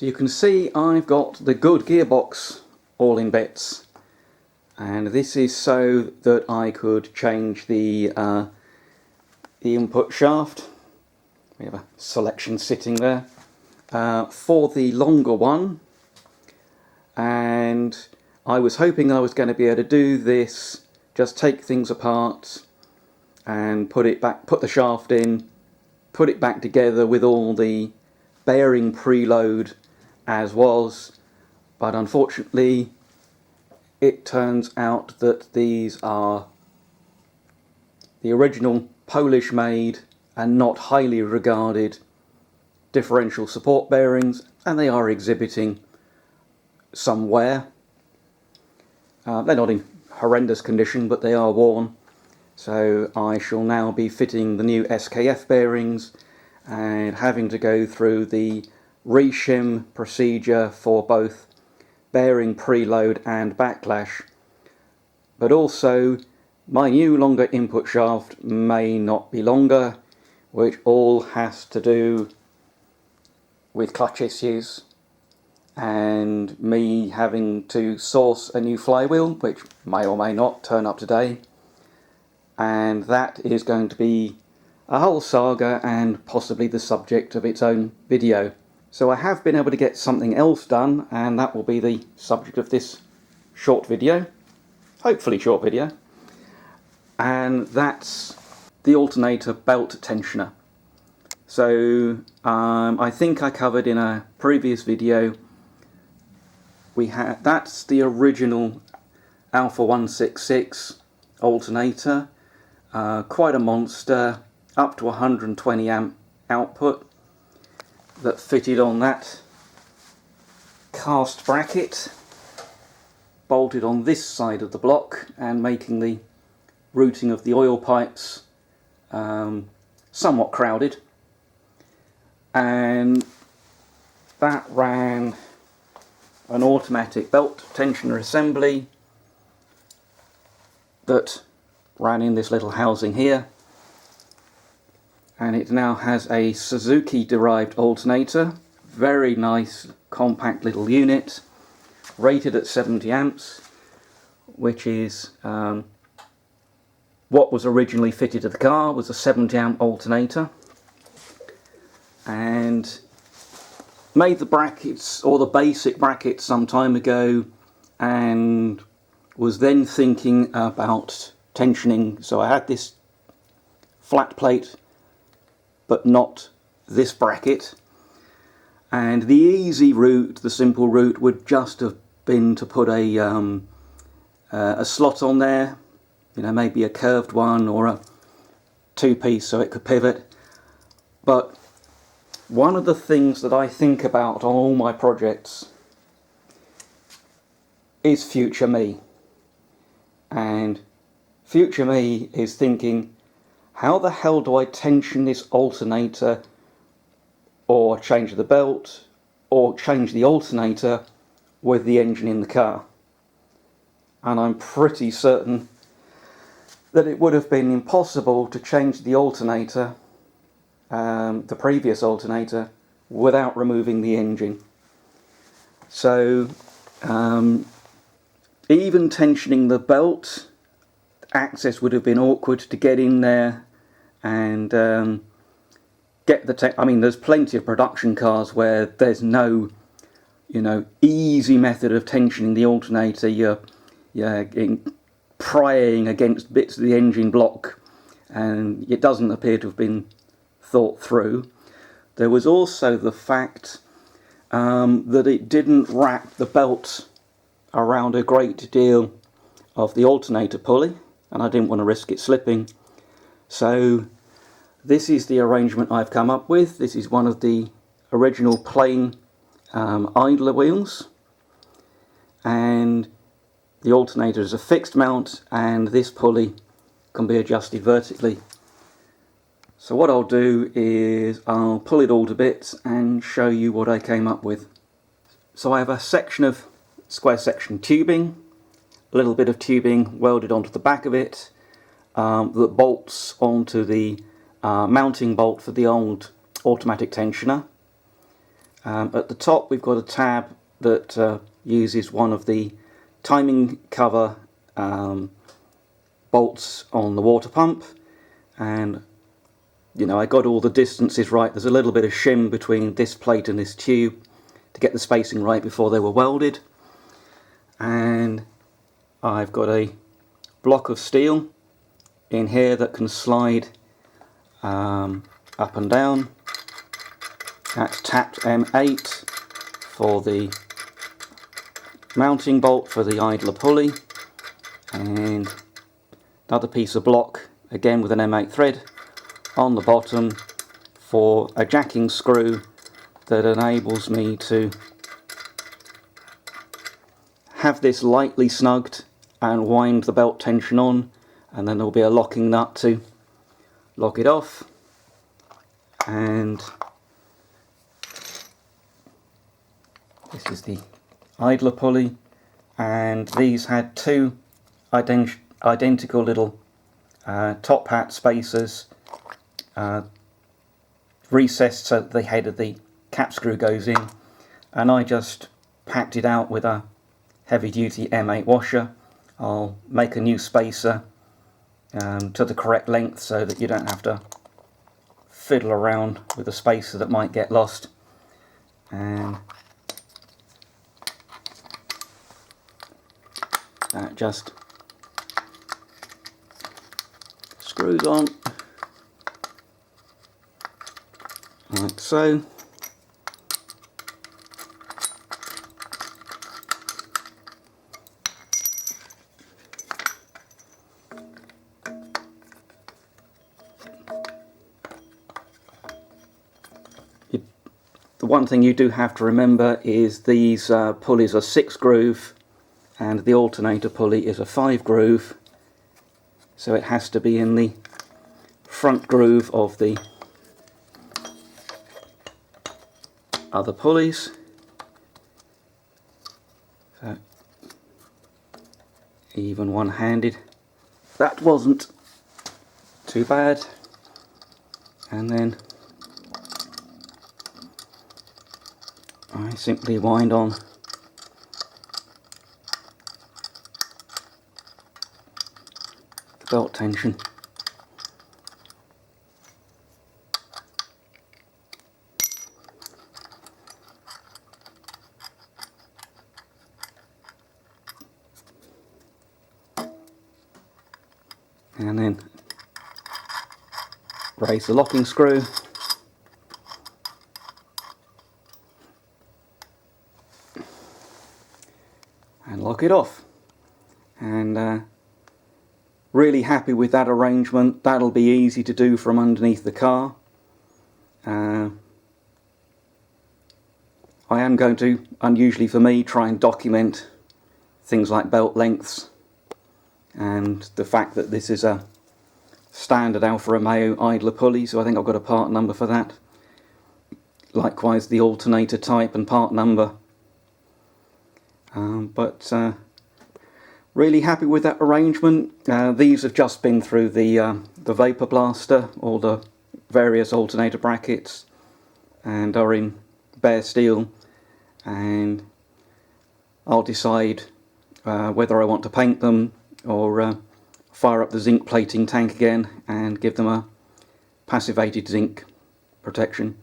So you can see I've got the good gearbox all in bits, and this is so that I could change the input shaft. We have a selection sitting there for the longer one, and I was hoping I was going to be able to do this, just take things apart and put the shaft in, put it back together with all the bearing preload as was, but unfortunately it turns out that these are the original Polish made and not highly regarded differential support bearings, and they are exhibiting some wear. They're not in horrendous condition, but they are worn, so I shall now be fitting the new SKF bearings and having to go through the reshim procedure for both bearing preload and backlash. But also my new longer input shaft may not be longer, which all has to do with clutch issues and me having to source a new flywheel, which may or may not turn up today, and that is going to be a whole saga and possibly the subject of its own video. So I have been able to get something else done, and that will be the subject of this short video, hopefully short video, and that's the alternator belt tensioner. So I think I covered in a previous video, that's the original Alfa 166 alternator, quite a monster, up to 120 amp output, that fitted on that cast bracket, bolted on this side of the block and making the routing of the oil pipes somewhat crowded. And that ran an automatic belt tensioner assembly that ran in this little housing here, and it now has a Suzuki derived alternator, very nice compact little unit, rated at 70 amps, which is what was originally fitted to the car, was a 70 amp alternator, and made the brackets, or the basic brackets, some time ago, and was then thinking about tensioning. So I had this flat plate but not this bracket, and the easy route, the simple route, would just have been to put a slot on there, you know, maybe a curved one or a two-piece so it could pivot. But one of the things that I think about on all my projects is future me, and future me is thinking, how the hell do I tension this alternator, or change the belt, or change the alternator with the engine in the car? And I'm pretty certain that it would have been impossible to change the alternator, the previous alternator, without removing the engine. So even tensioning the belt, access would have been awkward to get in there and get the I mean, there's plenty of production cars where there's no, you know, easy method of tensioning the alternator. You're prying against bits of the engine block, and it doesn't appear to have been thought through. There was also the fact that it didn't wrap the belt around a great deal of the alternator pulley, and I didn't want to risk it slipping. So this is the arrangement I've come up with. This is one of the original plain idler wheels, and the alternator is a fixed mount, and this pulley can be adjusted vertically. So what I'll do is I'll pull it all to bits and show you what I came up with. So I have a section of square section tubing, a little bit of tubing welded onto the back of it, that bolts onto the mounting bolt for the old automatic tensioner. At the top we've got a tab that uses one of the timing cover bolts on the water pump, and you know, I got all the distances right. There's a little bit of shim between this plate and this tube to get the spacing right before they were welded. And I've got a block of steel in here that can slide up and down. That's tapped M8 for the mounting bolt for the idler pulley, and another piece of block again with an M8 thread on the bottom for a jacking screw that enables me to have this lightly snugged and wind the belt tension on, and then there'll be a locking nut to lock it off. And this is the idler pulley, and these had two identical little top hat spacers recessed so that the head of the cap screw goes in, and I just packed it out with a heavy duty M8 washer. I'll make a new spacer to the correct length so that you don't have to fiddle around with a spacer that might get lost. And that just screws on like so. The one thing you do have to remember is these pulleys are 6 groove and the alternator pulley is a 5 groove, so it has to be in the front groove of the other pulleys. So even one-handed, that wasn't too bad. And then I simply wind on the belt tension. And then raise the locking screw. And lock it off. And really happy with that arrangement. That'll be easy to do from underneath the car. I am going to, unusually for me, try and document things like belt lengths and the fact that this is a standard Alfa Romeo idler pulley, so I think I've got a part number for that. Likewise the alternator type and part number. But really happy with that arrangement. These have just been through the vapor blaster, all the various alternator brackets, and are in bare steel, and I'll decide whether I want to paint them or fire up the zinc plating tank again and give them a passivated zinc protection.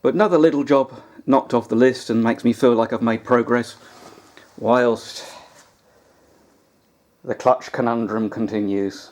But another little job knocked off the list and makes me feel like I've made progress, whilst the clutch conundrum continues.